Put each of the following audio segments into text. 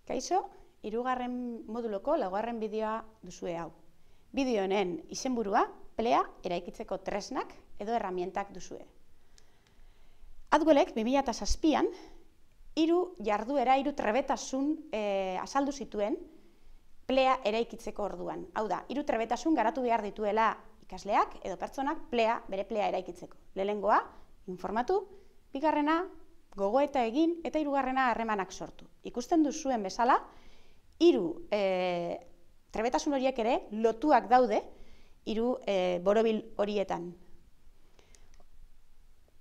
Kaixo, 3. moduloko 4. bideoa duzue hau. Bideo honen izenburua plea eraikitzeko tresnak edo erramientak duzue. AdWellek 2007an 3 jarduera, 3 trebetasun azaldu zituen plea eraikitzeko orduan. Hau da, 3 trebetasun garatu behar dituela ikasleak edo pertsonak bere plea eraikitzeko. Lehenengoa, informatu, bigarrena, gogoeta egin eta 3. harremanak sortu. Ikusten duzuen bezala, 3 trebetasun horiek ere lotuak daude 3 borobil horietan.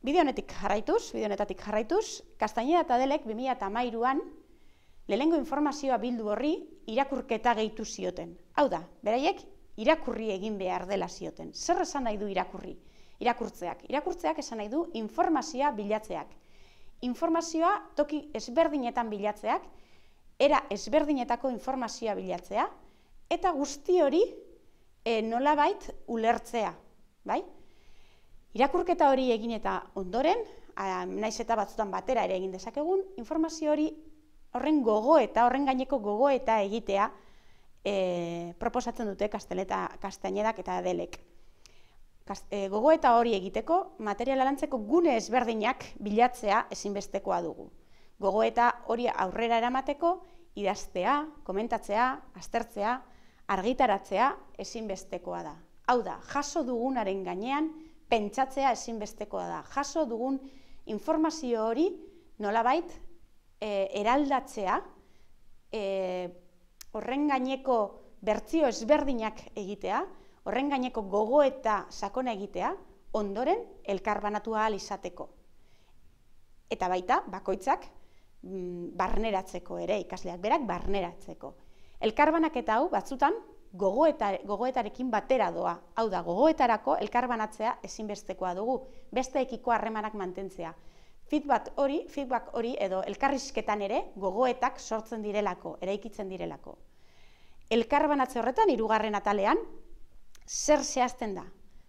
Bideo honetatik jarraituz, Castañeda eta Adelek 2013an lehenengo informazioa bildu horri irakurketa gehitu zioten. Hau da, beraiek irakurri egin behar dela zioten. Zer esan nahi du irakurtzeak? Irakurtzeak esan nahi du informazioa bilatzeak. Informazioa toki ezberdinetan bilatzeak, era ezberdinetako informazioa bilatzea, eta guzti hori nolabait ulertzea. Irakurketa hori egin eta ondoren, naiz eta batzutan batera ere egin dezakegun, informazio hori horren gaineko gogoeta egitea proposatzen dute Castañedak eta Adelek. Gogoeta hori egiteko, materiala lantzeko gune ezberdinak bilatzea ezinbestekoa dugu. Gogoeta hori aurrera eramateko, idaztea, komentatzea, aztertzea, argitaratzea ezinbestekoa da. Hau da, jaso dugunaren gainean pentsatzea ezinbestekoa da. Jaso dugun informazio hori nolabait eraldatzea, horren gaineko bertsio ezberdinak egitea, horren gaineko gogoeta sakona egitea, ondoren elkarbanatu ahal izateko. Eta baita, bakoitzak barneratzeko ere, ikasleak berak barneratzeko. Elkarbanaketa hau batzutan gogoetarekin batera doa. Hau da, gogoetarako elkarbanatzea ezinbestekoa dugu, besteekiko harremanak mantentzea. Feedback hori edo elkarrizketan ere gogoetak sortzen direlako, eraikitzen direlako. Elkarbanatze horretan, 3. atalean, zer zehazten da?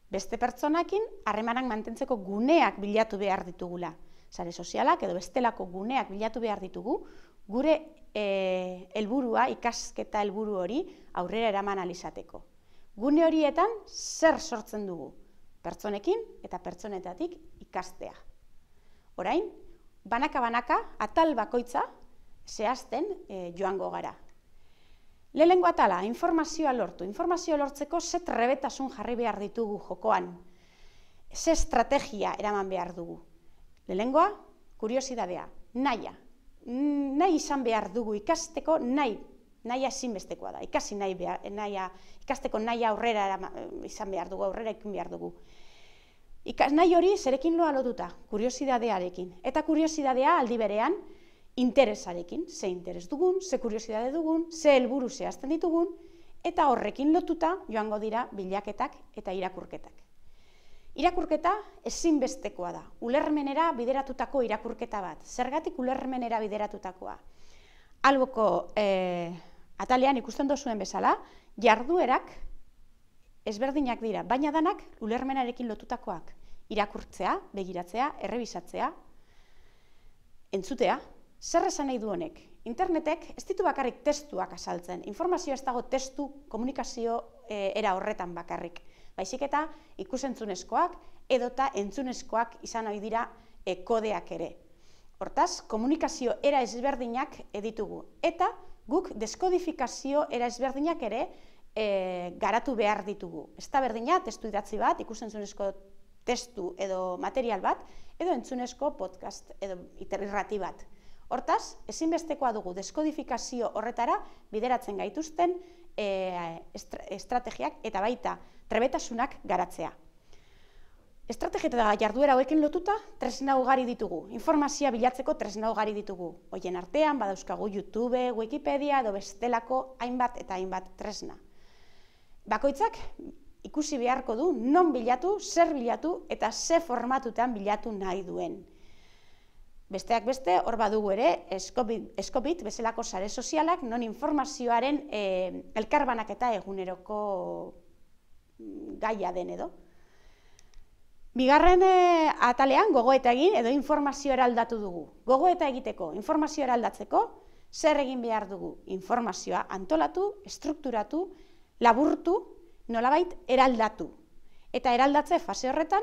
Beste pertsonakin harremanak mantentzeko guneak bilatu behar ditugula. Sare sozialak edo bestelako guneak bilatu behar ditugu, gure helburua, ikasketa helburu hori aurrera eraman ahal izateko. Gune horietan zer sortzen dugu? Pertsonekin eta pertsonetatik ikastea. Orain, banaka-banaka, atal bakoitza zehazten joango gara. Lehenengo atala, informazioa lortu. Informazioa lortzeko ze trebetasun jarri behar ditugu jokoan. Ze estrategia eraman behar dugu. Lehenengoa, kuriosidadea, nahia. Nahi izan behar dugu ikasteko nahia ezinbestekoa da. Ikasteko nahia aurrera izan behar dugu, aurrera ekin behar dugu. Nahi hori zerekin loa lotuta, kuriosidadearekin. Eta kuriosidadea aldi berean, interesarekin, ze interes dugun, ze kuriosidade dugun, ze helburu zehazten ditugun, eta horrekin lotuta joango dira bilaketak eta irakurketak. Irakurketa ezinbestekoa da, ulermenera bideratutako irakurketa bat. Zergatik ulermenera bideratutakoa? Alboko atalean ikusten duzuen bezala, jarduerak ezberdinak dira, baina danak ulermenarekin lotutakoak. Irakurtzea, begiratzea, errebisatzea, entzutea. Zer esan nahi du honek? Internetek ez ditu bakarrik testuak azaltzen. Informazioa ez dago testu, komunikazio era horretan bakarrik. Baizik eta ikusentzunezkoak edota entzunezkoak izan ohi dira kodeak ere. Hortaz, komunikazio era ezberdinak ditugu. Eta guk deskodifikazio era ezberdinak ere garatu behar ditugu. Ez da berdina testu idatzi bat, ikusentzunezko testu edo material bat, edo entzunezko podcast edo irrati bat. Hortaz, ezinbestekoa dugu deskodifikazio horretara bideratzen gaituzten estrategiak eta baita trebetasunak garatzea. Estrategia eta jarduera hauekin lotuta tresna ugari ditugu. Informazioa bilatzeko tresna ugari ditugu. Horien artean badauzkagu YouTube, Wikipedia edo bestelako hainbat eta hainbat tresna. Bakoitzak ikusi beharko du non bilatu, zer bilatu eta ze formatutan bilatu nahi duen. Besteak beste, hor badugu ere, Eskobit bezalako sare sozialak, non informazioaren elkarbanaketa eguneroko gaia den edo. Bigarren atalean gogoeta egin edo informazio eraldatu dugu. Gogoeta egiteko, informazio eraldatzeko, Zer egin behar dugu? Informazioa antolatu, estrukturatu, laburtu, nolabait eraldatu. Eta eraldatze fase horretan,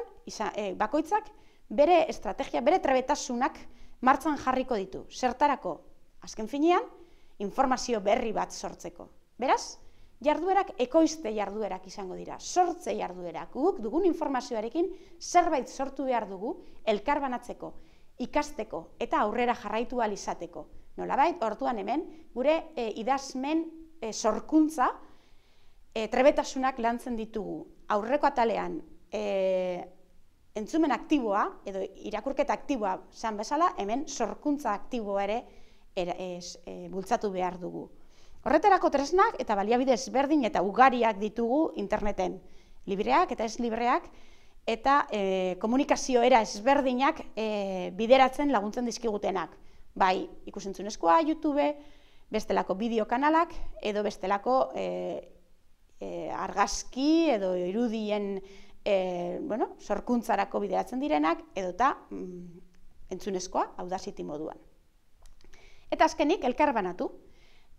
bakoitzak bere estrategia, bere trebetasunak martxan jarriko ditu. Zertarako? Azken finean, informazio berri bat sortzeko. Beraz, jarduerak ekoizte jarduerak izango dira, sortze jarduerak. Guk dugun informazioarekin zerbait sortu behar dugu elkarbanatzeko, ikasteko eta aurrera jarraitu ahal izateko. Nolabait, orduan hemen, gure idazmen sorkuntza trebetasunak lantzen ditugu. Aurreko atalean entzumen aktiboa edo irakurketa aktiboa zan bezala, hemen sorkuntza aktiboa ere bultzatu behar dugu. Horretarako tresnak eta baliabide ezberdin eta ugariak ditugu interneten. Libreak eta ez libreak eta komunikazio era ezberdinak bideratzen laguntzen dizkigutenak. Bai, ikusentzunezkoa, YouTube, bestelako bideokanalak edo bestelako argazki edo irudien sorkuntzarako bideratzen direnak edota entzunezkoa, Audacity moduan. Eta azkenik, elkarbanatu.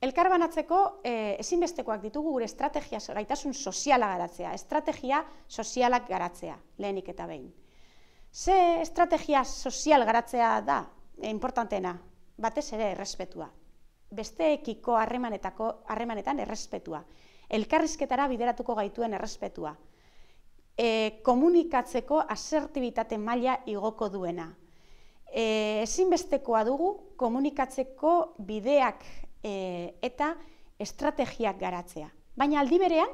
Elkarbanatzeko ezinbestekoak ditugu gure estrategia gaitasun soziala garatzea, estrategia sozialak garatzea, lehenik eta behin. Ze estrategia sozial garatzea da importanteena? Batez ere errespetua. Besteekiko harremanetan errespetua. Elkarrizketara bideratuko gaituen errespetua. Komunikatzeko asertibitate maila igoko duena. Ezinbestekoa dugu komunikatzeko bideak eta estrategiak garatzea. Baina aldi berean,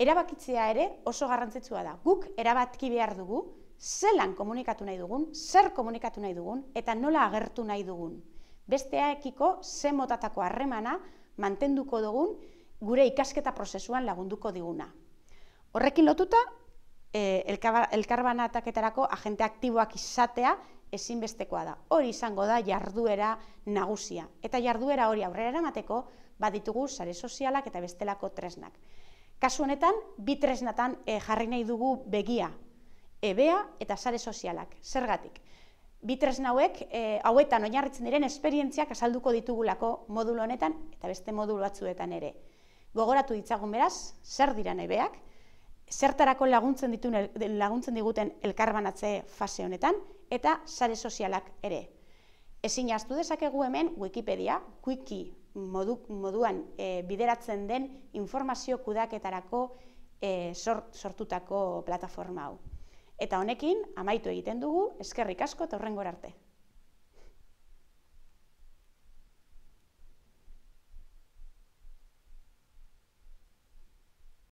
erabakitzea ere oso garrantzitsua da. Guk erabaki behar dugu, zelan komunikatu nahi dugun, zer komunikatu nahi dugun, eta nola agertu nahi dugun. Besteekiko ze motatako harremana mantenduko dugun gure ikasketa prozesuan lagunduko diguna. Horrekin lotuta, elkarbanaketarako agente aktiboak izatea ezinbestekoa da. Hori izango da jarduera nagusia. Eta jarduera hori aurrera eramateko baditugu sare sozialak eta bestelako tresnak. Kasu honetan, bi tresnatan jarri nahi dugu begia. EBEA eta sare sozialak. Zergatik? Bi tresna hauetan oinarritzen diren esperientziak azalduko ditugulako modulo honetan eta beste modulo batzuetan ere. Gogoratu ditzagun beraz, zer diran EBEak, zertarako laguntzen diguten elkarbanatze fase honetan, eta sare sozialak ere. Ezin ahaztu dezakegu hemen Wikipedia, wiki moduan bideratzen den informazio kudeaketarako sortutako plataforma hau. Eta honekin amaitu egiten dugu, eskerrik asko eta hurrengora arte.